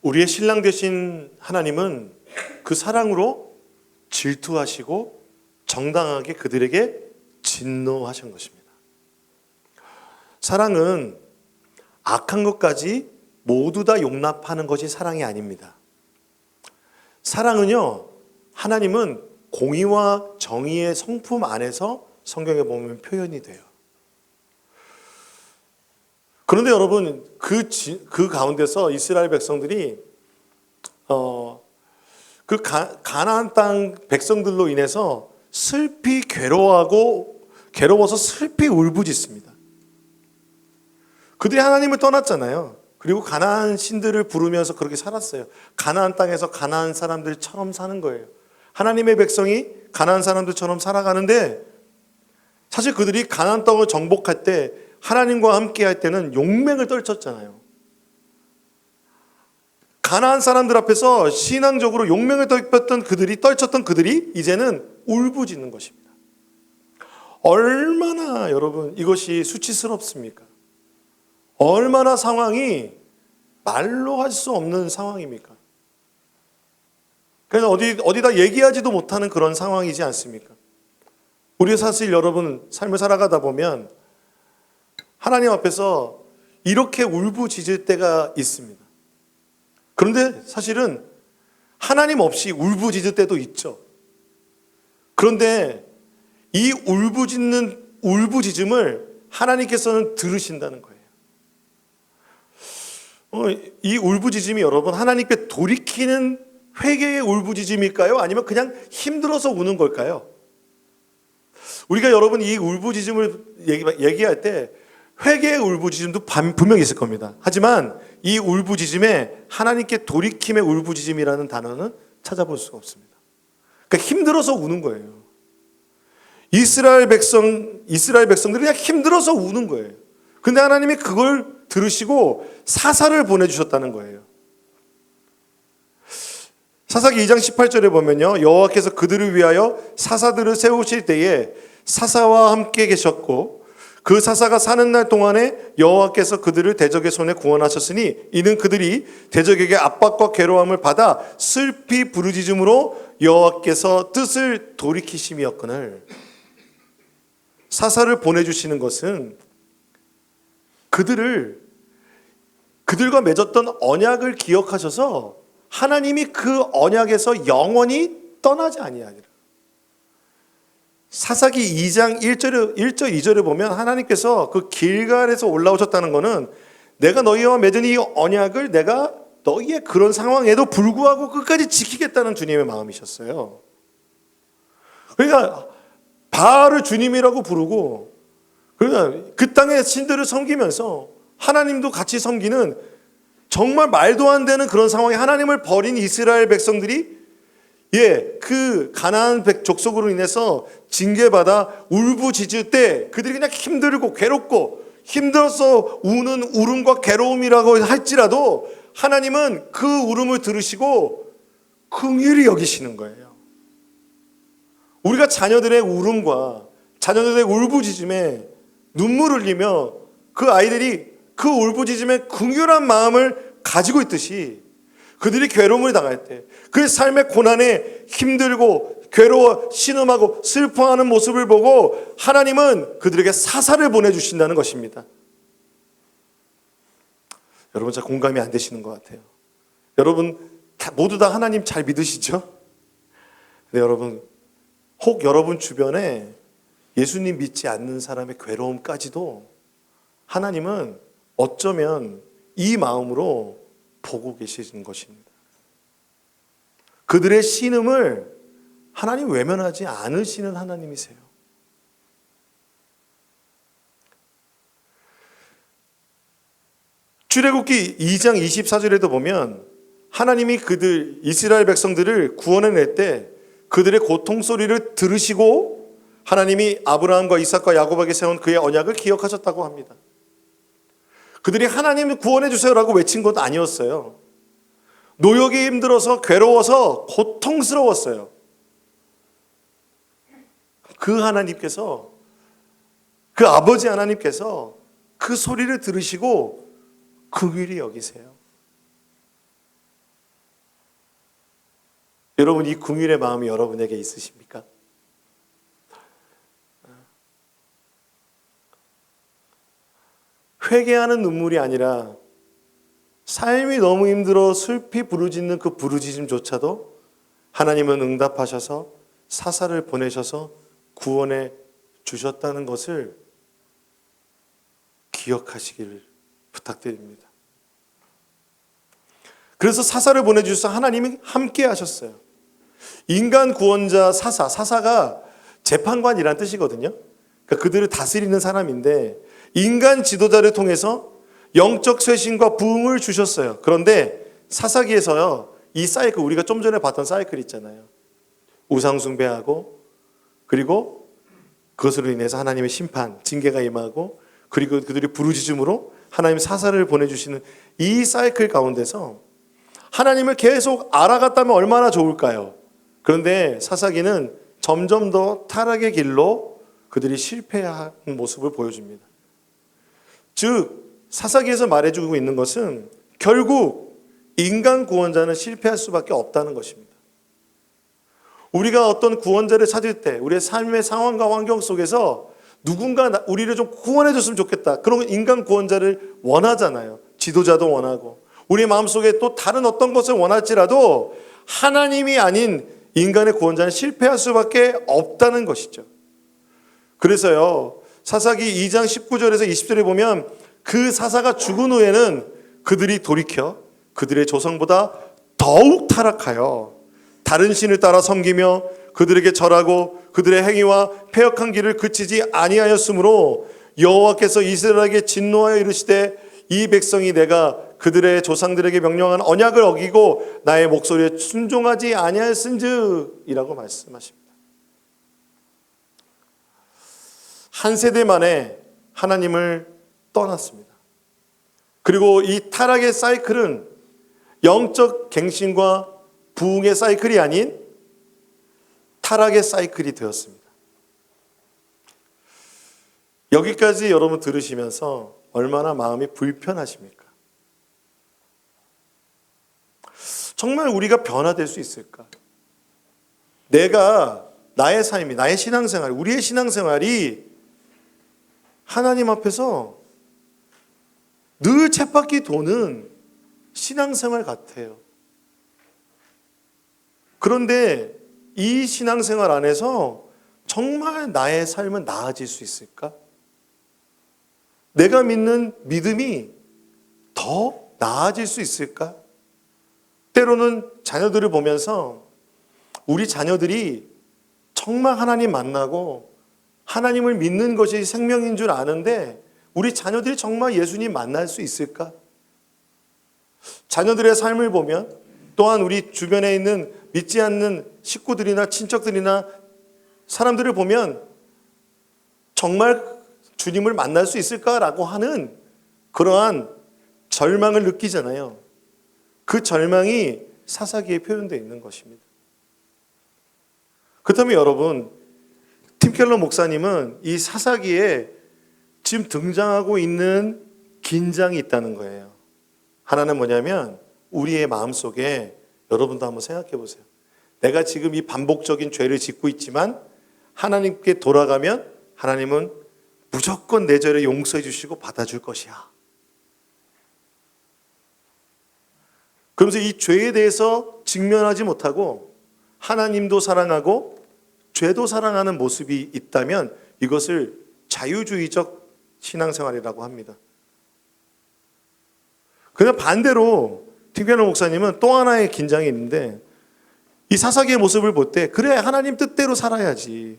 우리의 신랑 되신 하나님은 그 사랑으로 질투하시고 정당하게 그들에게 진노하신 것입니다. 사랑은 악한 것까지 모두 다 용납하는 것이 사랑이 아닙니다. 사랑은요, 하나님은 공의와 정의의 성품 안에서 성경에 보면 표현이 돼요. 그런데 여러분, 그 가운데서 이스라엘 백성들이 가나안 땅 백성들로 인해서 슬피 괴로워서 슬피 울부짖습니다. 그들이 하나님을 떠났잖아요. 그리고 가나안 신들을 부르면서 그렇게 살았어요. 가나안 땅에서 가나안 사람들처럼 사는 거예요. 하나님의 백성이 가나안 사람들처럼 살아가는데 사실 그들이 가나안 땅을 정복할 때 하나님과 함께 할 때는 용맹을 떨쳤잖아요. 가나안 사람들 앞에서 신앙적으로 용맹을 떨쳤던 그들이 이제는 울부짖는 것입니다. 얼마나 여러분 이것이 수치스럽습니까? 얼마나 상황이 말로 할 수 없는 상황입니까? 그래서 어디다 얘기하지도 못하는 그런 상황이지 않습니까? 우리 사실 여러분 삶을 살아가다 보면 하나님 앞에서 이렇게 울부짖을 때가 있습니다. 그런데 사실은 하나님 없이 울부짖을 때도 있죠. 그런데 이 울부짖음을 하나님께서는 들으신다는 거예요. 이 울부짖음이 여러분 하나님께 돌이키는 회개의 울부짖음일까요? 아니면 그냥 힘들어서 우는 걸까요? 우리가 여러분 이 울부짖음을 얘기할 때 회개의 울부짖음도 분명히 있을 겁니다. 하지만 이 울부짖음에 하나님께 돌이킴의 울부짖음이라는 단어는 찾아볼 수가 없습니다. 그러니까 힘들어서 우는 거예요. 이스라엘 백성들이 그냥 힘들어서 우는 거예요. 근데 하나님이 그걸 들으시고 사사를 보내주셨다는 거예요. 사사기 2장 18절에 보면요, 여호와께서 그들을 위하여 사사들을 세우실 때에 사사와 함께 계셨고 그 사사가 사는 날 동안에 여호와께서 그들을 대적의 손에 구원하셨으니 이는 그들이 대적에게 압박과 괴로움을 받아 슬피 부르짖음으로 여호와께서 뜻을 돌이키심이었거늘. 사사를 보내주시는 것은 그들과 맺었던 언약을 기억하셔서 하나님이 그 언약에서 영원히 떠나지 아니하니라. 사사기 2장 1절 2절에 보면 하나님께서 그 길갈에서 올라오셨다는 것은 내가 너희와 맺은 이 언약을 내가 너희의 그런 상황에도 불구하고 끝까지 지키겠다는 주님의 마음이셨어요. 그러니까 바알을 주님이라고 부르고, 그러니까 그 땅의 신들을 섬기면서 하나님도 같이 섬기는 정말 말도 안 되는 그런 상황에 하나님을 버린 이스라엘 백성들이 그 가나안 족속으로 인해서 징계받아 울부짖을 때 그들이 그냥 힘들고 괴롭고 힘들어서 우는 울음과 괴로움이라고 할지라도 하나님은 그 울음을 들으시고 긍휼히 여기시는 거예요. 우리가 자녀들의 울음과 자녀들의 울부짖음에 눈물을 흘리며 그 아이들이 그 울부짖음에 긍휼한 마음을 가지고 있듯이 그들이 괴로움을 당할 때 그 삶의 고난에 힘들고 괴로워 신음하고 슬퍼하는 모습을 보고 하나님은 그들에게 사사를 보내주신다는 것입니다. 여러분 잘 공감이 안 되시는 것 같아요. 여러분 모두 다 하나님 잘 믿으시죠? 근데 여러분 혹 여러분 주변에 예수님 믿지 않는 사람의 괴로움까지도 하나님은 어쩌면 이 마음으로 보고 계시는 것입니다. 그들의 신음을 하나님 외면하지 않으시는 하나님이세요. 출애굽기 2장 24절에도 보면 하나님이 이스라엘 백성들을 구원해낼 때 그들의 고통 소리를 들으시고 하나님이 아브라함과 이삭과 야곱에게 세운 그의 언약을 기억하셨다고 합니다. 그들이 하나님을 구원해 주세요라고 외친 것 아니었어요. 노역이 힘들어서 괴로워서 고통스러웠어요. 그 하나님께서, 그 아버지 하나님께서 그 소리를 들으시고 긍휼히 여기세요. 여러분 이 긍휼의 마음이 여러분에게 있으십니까? 회개하는 눈물이 아니라 삶이 너무 힘들어 슬피 부르짖는 그 부르짖음조차도 하나님은 응답하셔서 사사를 보내셔서 구원해 주셨다는 것을 기억하시기를 부탁드립니다. 그래서 사사를 보내주셔서 하나님이 함께 하셨어요. 인간 구원자 사사가 재판관이란 뜻이거든요. 그러니까 그들을 다스리는 사람인데 인간 지도자를 통해서 영적 쇄신과 부흥을 주셨어요. 그런데 사사기에서요, 이 사이클, 우리가 좀 전에 봤던 사이클 있잖아요. 우상 숭배하고, 그리고 그것으로 인해서 하나님의 심판, 징계가 임하고, 그리고 그들이 부르짖음으로 하나님 사사를 보내주시는 이 사이클 가운데서 하나님을 계속 알아갔다면 얼마나 좋을까요? 그런데 사사기는 점점 더 타락의 길로 그들이 실패하는 모습을 보여줍니다. 즉 사사기에서 말해주고 있는 것은 결국 인간 구원자는 실패할 수밖에 없다는 것입니다. 우리가 어떤 구원자를 찾을 때 우리의 삶의 상황과 환경 속에서 누군가 우리를 좀 구원해 줬으면 좋겠다. 그런 인간 구원자를 원하잖아요. 지도자도 원하고 우리 마음속에 또 다른 어떤 것을 원할지라도 하나님이 아닌 인간의 구원자는 실패할 수밖에 없다는 것이죠. 그래서요, 사사기 2장 19절에서 20절에 보면 그 사사가 죽은 후에는 그들이 돌이켜 그들의 조상보다 더욱 타락하여 다른 신을 따라 섬기며 그들에게 절하고 그들의 행위와 패역한 길을 그치지 아니하였으므로 여호와께서 이스라엘에게 진노하여 이르시되 이 백성이 내가 그들의 조상들에게 명령한 언약을 어기고 나의 목소리에 순종하지 아니하였은즉 이라고 말씀하십니다. 한 세대 만에 하나님을 떠났습니다. 그리고 이 타락의 사이클은 영적 갱신과 부흥의 사이클이 아닌 타락의 사이클이 되었습니다. 여기까지 여러분 들으시면서 얼마나 마음이 불편하십니까? 정말 우리가 변화될 수 있을까? 나의 삶이, 나의 신앙생활, 우리의 신앙생활이 하나님 앞에서 늘 쳇바퀴 도는 신앙생활 같아요. 그런데 이 신앙생활 안에서 정말 나의 삶은 나아질 수 있을까? 내가 믿는 믿음이 더 나아질 수 있을까? 때로는 자녀들을 보면서 우리 자녀들이 정말 하나님 만나고 하나님을 믿는 것이 생명인 줄 아는데 우리 자녀들이 정말 예수님 만날 수 있을까? 자녀들의 삶을 보면 또한 우리 주변에 있는 믿지 않는 식구들이나 친척들이나 사람들을 보면 정말 주님을 만날 수 있을까라고 하는 그러한 절망을 느끼잖아요. 그 절망이 사사기에 표현되어 있는 것입니다. 그렇다면 여러분, 팀 켈러 목사님은 이 사사기에 지금 등장하고 있는 긴장이 있다는 거예요. 하나는 뭐냐면 우리의 마음속에 여러분도 한번 생각해 보세요. 내가 지금 이 반복적인 죄를 짓고 있지만 하나님께 돌아가면 하나님은 무조건 내 죄를 용서해 주시고 받아줄 것이야. 그러면서 이 죄에 대해서 직면하지 못하고 하나님도 사랑하고 죄도 사랑하는 모습이 있다면 이것을 자유주의적 신앙생활이라고 합니다. 그냥 반대로 팀켈러 목사님은 또 하나의 긴장이 있는데 이 사사기의 모습을 볼 때 그래 하나님 뜻대로 살아야지.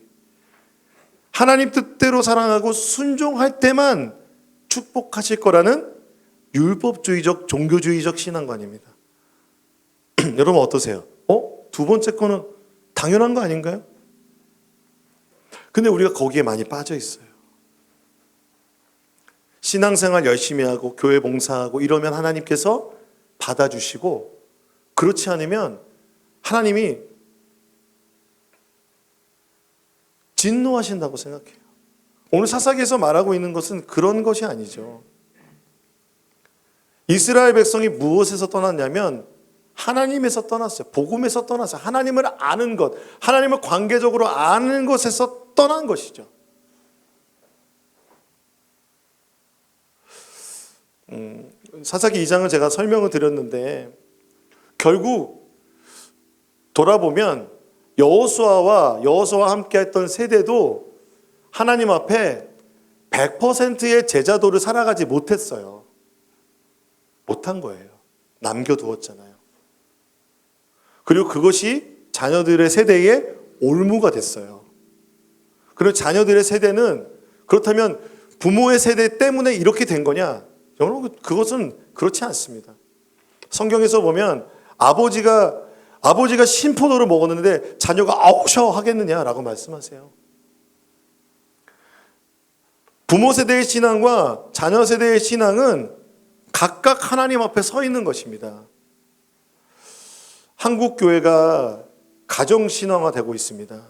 하나님 뜻대로 사랑하고 순종할 때만 축복하실 거라는 율법주의적 종교주의적 신앙관입니다. 여러분 어떠세요? 두 번째 거는 당연한 거 아닌가요? 근데 우리가 거기에 많이 빠져 있어요. 신앙생활 열심히 하고 교회 봉사하고 이러면 하나님께서 받아주시고 그렇지 않으면 하나님이 진노하신다고 생각해요. 오늘 사사기에서 말하고 있는 것은 그런 것이 아니죠. 이스라엘 백성이 무엇에서 떠났냐면 하나님에서 떠났어요. 복음에서 떠났어요. 하나님을 아는 것, 하나님을 관계적으로 아는 것에서 떠난 것이죠. 사사기 2장을 제가 설명을 드렸는데 결국 돌아보면 여호수아와 함께 했던 세대도 하나님 앞에 100%의 제자도를 살아가지 못했어요. 못한 거예요. 남겨두었잖아요. 그리고 그것이 자녀들의 세대의 올무가 됐어요. 그리고 자녀들의 세대는 그렇다면 부모의 세대 때문에 이렇게 된 거냐? 여러분 그것은 그렇지 않습니다. 성경에서 보면 아버지가 신포도를 먹었는데 자녀가 아우셔 하겠느냐라고 말씀하세요. 부모 세대의 신앙과 자녀 세대의 신앙은 각각 하나님 앞에 서 있는 것입니다. 한국 교회가 가정 신앙화되고 있습니다.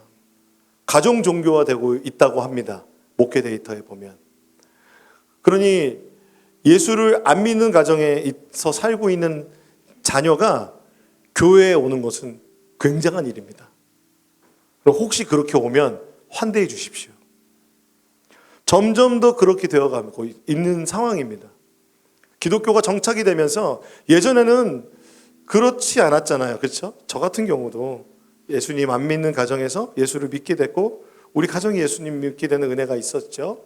가정 종교화되고 있다고 합니다. 목회 데이터에 보면. 그러니 예수를 안 믿는 가정에서 살고 있는 자녀가 교회에 오는 것은 굉장한 일입니다. 혹시 그렇게 오면 환대해 주십시오. 점점 더 그렇게 되어가고 있는 상황입니다. 기독교가 정착이 되면서 예전에는 그렇지 않았잖아요. 그렇죠? 저 같은 경우도 예수님 안 믿는 가정에서 예수를 믿게 됐고 우리 가정이 예수님 믿게 되는 은혜가 있었죠.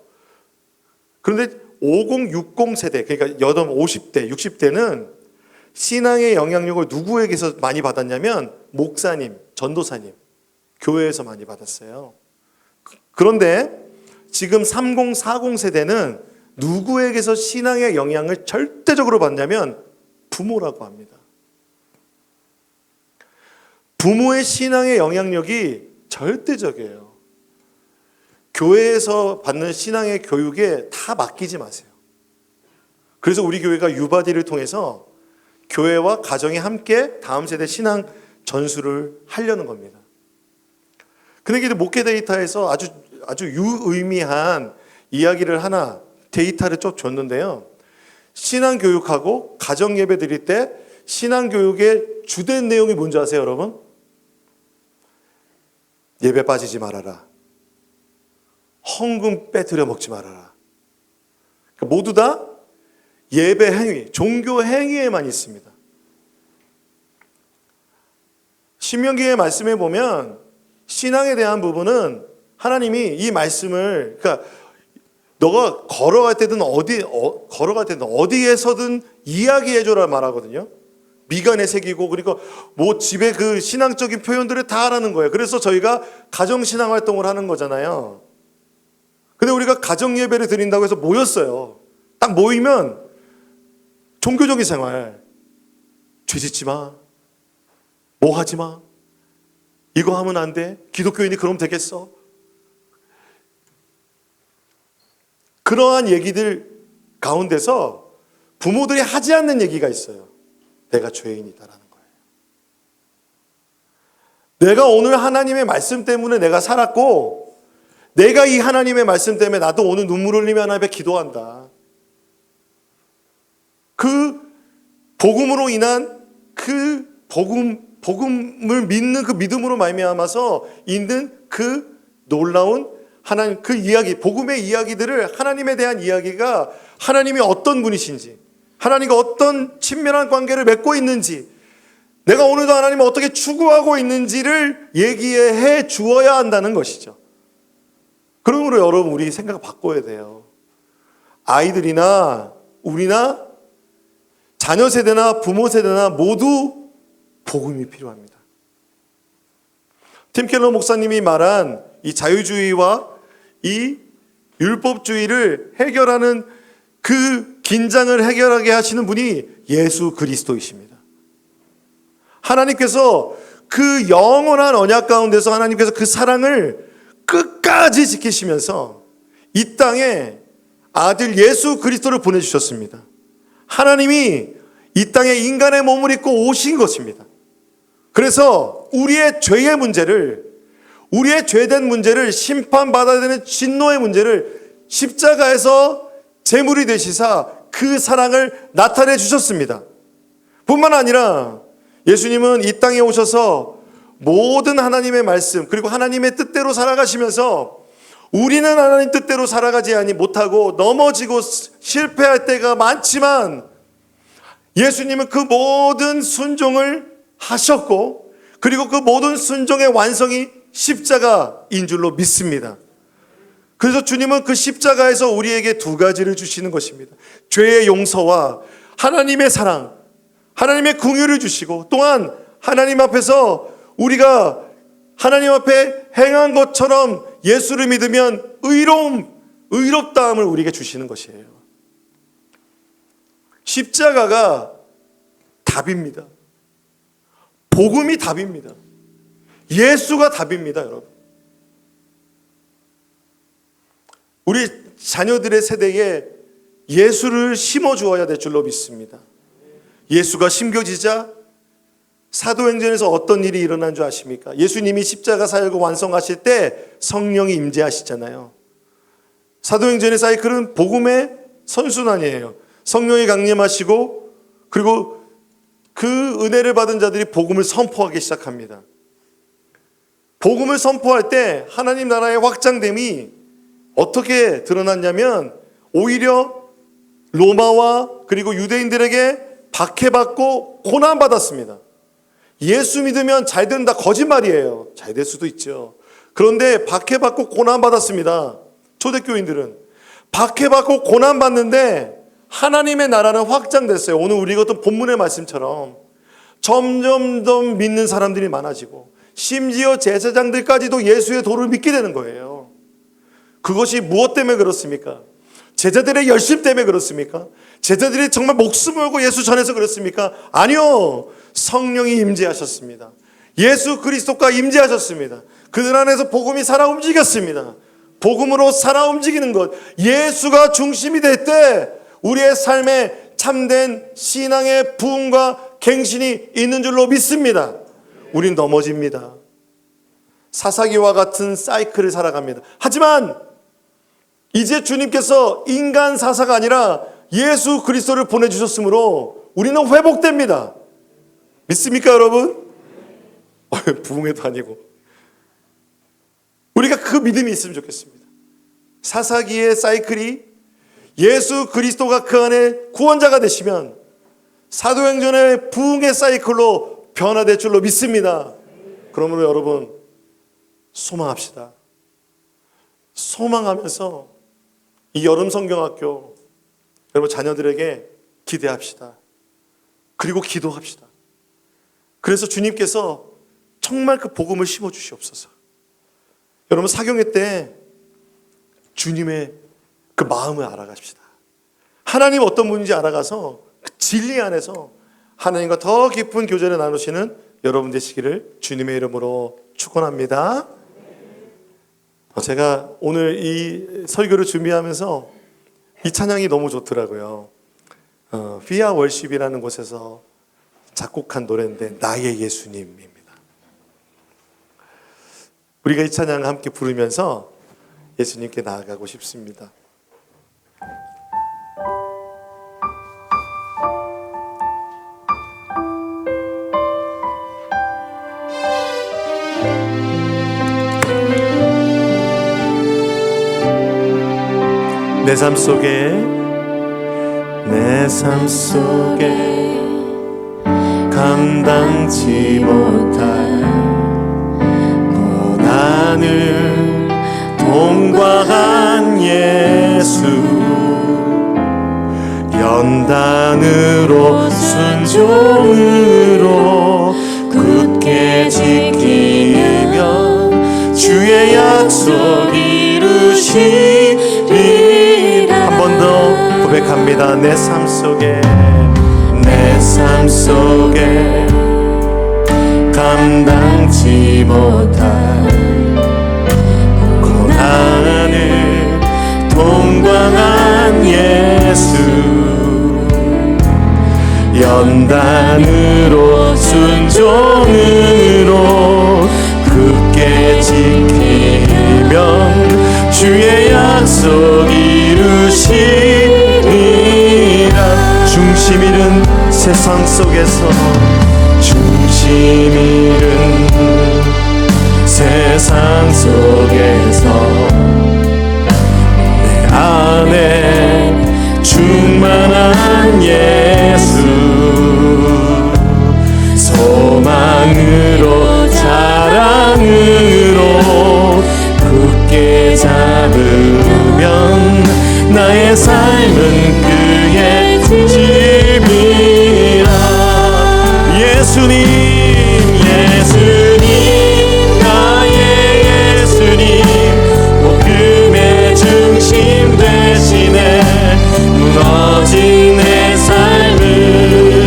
그런데 50, 60 세대, 그러니까 50대, 60대는 신앙의 영향력을 누구에게서 많이 받았냐면 목사님, 전도사님, 교회에서 많이 받았어요. 그런데 지금 30, 40 세대는 누구에게서 신앙의 영향을 절대적으로 받냐면 부모라고 합니다. 부모의 신앙의 영향력이 절대적이에요. 교회에서 받는 신앙의 교육에 다 맡기지 마세요. 그래서 우리 교회가 유바디를 통해서 교회와 가정이 함께 다음 세대 신앙 전수를 하려는 겁니다. 근데 이제 목회 데이터에서 아주 유의미한 이야기를 하나, 데이터를 좀 줬는데요. 신앙 교육하고 가정 예배 드릴 때 신앙 교육의 주된 내용이 뭔지 아세요, 여러분? 예배 빠지지 말아라. 헌금 빼뜨려 먹지 말아라. 그러니까 모두 다 예배 행위, 종교 행위에만 있습니다. 신명기의 말씀에 보면 신앙에 대한 부분은 하나님이 이 말씀을, 그러니까 너가 걸어갈 때든 어디에서든 이야기해줘라 말하거든요. 미간에 새기고, 그리고 뭐 집에 그 신앙적인 표현들을 다 하라는 거예요. 그래서 저희가 가정신앙 활동을 하는 거잖아요. 근데 우리가 가정 예배를 드린다고 해서 모였어요. 딱 모이면 종교적인 생활, 죄 짓지 마, 뭐 하지 마, 이거 하면 안 돼, 기독교인이 그럼 되겠어, 그러한 얘기들 가운데서 부모들이 하지 않는 얘기가 있어요. 내가 죄인이다라는 거예요. 내가 오늘 하나님의 말씀 때문에 내가 살았고, 내가 이 하나님의 말씀 때문에 나도 오늘 눈물 흘리며 하나님 앞에 기도한다. 그 복음으로 인한 그 복음을 믿는 그 믿음으로 말미암아서 있는 그 놀라운 하나님, 그 이야기, 복음의 이야기들을, 하나님에 대한 이야기가 하나님이 어떤 분이신지, 하나님과 어떤 친밀한 관계를 맺고 있는지, 내가 오늘도 하나님을 어떻게 추구하고 있는지를 얘기해 주어야 한다는 것이죠. 그러므로 여러분, 우리 생각을 바꿔야 돼요. 아이들이나 우리나 자녀 세대나 부모 세대나 모두 복음이 필요합니다. 팀 켈러 목사님이 말한 이 자유주의와 이 율법주의를 해결하는 그 긴장을 해결하게 하시는 분이 예수 그리스도이십니다. 하나님께서 그 영원한 언약 가운데서 하나님께서 그 사랑을 끝까지 지키시면서 이 땅에 아들 예수 그리스도를 보내주셨습니다. 하나님이 이 땅에 인간의 몸을 입고 오신 것입니다. 그래서 우리의 죄의 문제를, 우리의 죄된 문제를, 심판받아야 되는 진노의 문제를 십자가에서 제물이 되시사 그 사랑을 나타내 주셨습니다. 뿐만 아니라 예수님은 이 땅에 오셔서 모든 하나님의 말씀, 그리고 하나님의 뜻대로 살아가시면서 우리는 하나님 뜻대로 살아가지 못하고 넘어지고 실패할 때가 많지만 예수님은 그 모든 순종을 하셨고, 그리고 그 모든 순종의 완성이 십자가인 줄로 믿습니다. 그래서 주님은 그 십자가에서 우리에게 두 가지를 주시는 것입니다. 죄의 용서와 하나님의 사랑, 하나님의 긍휼을 주시고, 또한 하나님 앞에서 우리가 하나님 앞에 행한 것처럼 예수를 믿으면 의롭다함을 우리에게 주시는 것이에요. 십자가가 답입니다. 복음이 답입니다. 예수가 답입니다, 여러분. 우리 자녀들의 세대에 예수를 심어주어야 될 줄로 믿습니다. 예수가 심겨지자 사도행전에서 어떤 일이 일어난 줄 아십니까? 예수님이 십자가 사역을 완성하실 때 성령이 임재하시잖아요. 사도행전에서 아예 그런 복음의 선순환이에요. 성령이 강림하시고, 그리고 그 은혜를 받은 자들이 복음을 선포하기 시작합니다. 복음을 선포할 때 하나님 나라의 확장됨이 어떻게 드러났냐면, 오히려 로마와 그리고 유대인들에게 박해받고 고난받았습니다. 예수 믿으면 잘 된다, 거짓말이에요. 잘 될 수도 있죠. 그런데 박해받고 고난받았습니다. 초대교인들은 박해받고 고난받는데 하나님의 나라는 확장됐어요. 오늘 우리 어떤 본문의 말씀처럼 점점 더 믿는 사람들이 많아지고 심지어 제사장들까지도 예수의 도를 믿게 되는 거예요. 그것이 무엇 때문에 그렇습니까? 제자들의 열심 때문에 그렇습니까? 제자들이 정말 목숨을 걸고 예수 전해서 그렇습니까? 아니요. 성령이 임재하셨습니다. 예수 그리스도가 임재하셨습니다. 그들 안에서 복음이 살아 움직였습니다. 복음으로 살아 움직이는 것, 예수가 중심이 될 때 우리의 삶에 참된 신앙의 부흥과 갱신이 있는 줄로 믿습니다. 우린 넘어집니다. 사사기와 같은 사이클을 살아갑니다. 하지만 이제 주님께서 인간 사사가 아니라 예수 그리스도를 보내주셨으므로 우리는 회복됩니다. 믿습니까 여러분? 부흥회도 아니고 우리가 그 믿음이 있으면 좋겠습니다. 사사기의 사이클이 예수 그리스도가 그 안에 구원자가 되시면 사도행전의 부흥의 사이클로 변화될 줄로 믿습니다. 그러므로 여러분 소망합시다. 소망하면서 이 여름 성경학교 여러분 자녀들에게 기대합시다. 그리고 기도합시다. 그래서 주님께서 정말 그 복음을 심어 주시옵소서. 여러분 사경회 때 주님의 그 마음을 알아가십시다. 하나님 어떤 분인지 알아가서 그 진리 안에서 하나님과 더 깊은 교제를 나누시는 여러분 되시기를 주님의 이름으로 축원합니다. 제가 오늘 이 설교를 준비하면서 이 찬양이 너무 좋더라고요. 피아 월십이라는 곳에서 작곡한 노래인데 나의 예수님입니다. 우리가 이 찬양을 함께 부르면서 예수님께 나아가고 싶습니다. 내 삶 속에 감당치 못할 고난을 통과한 예수 연단으로 순종으로 굳게 지키면 주의 약속 이루시리라. 한 번 더 고백합니다. 내 삶 속에 감당치 못할 고난을 통과한 예수 연단으로 순종으로 굳게 지키면 주의 약속 이루시리라. 중심 잃은 세상 속에서 중심 잃은 세상 속에서 내 안에 충만한 예수 소망으로 사랑으로 굳게 잡으면 나의 삶은 그의 집이라. 예수님 나의 예수님 복음의 중심 되시네. 무너진 내 삶을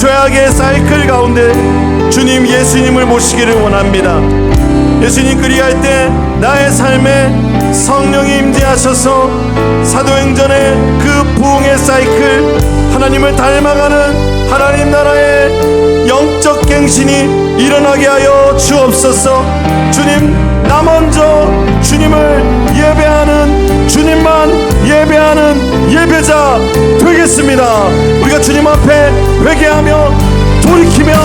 죄악의 사이클 가운데 주님 예수님을 모시기를 원합니다. 예수님 그리할 때 나의 삶에 성령이 임재하셔서 사도행전의 그 부흥의 사이클, 하나님을 닮아가는 하나님 나라의 영적 갱신이 일어나게 하여 주옵소서. 주님, 나 먼저 주님을 예배하는, 주님만 예배하는 예배자 되겠습니다. 우리가 주님 앞에 회개하며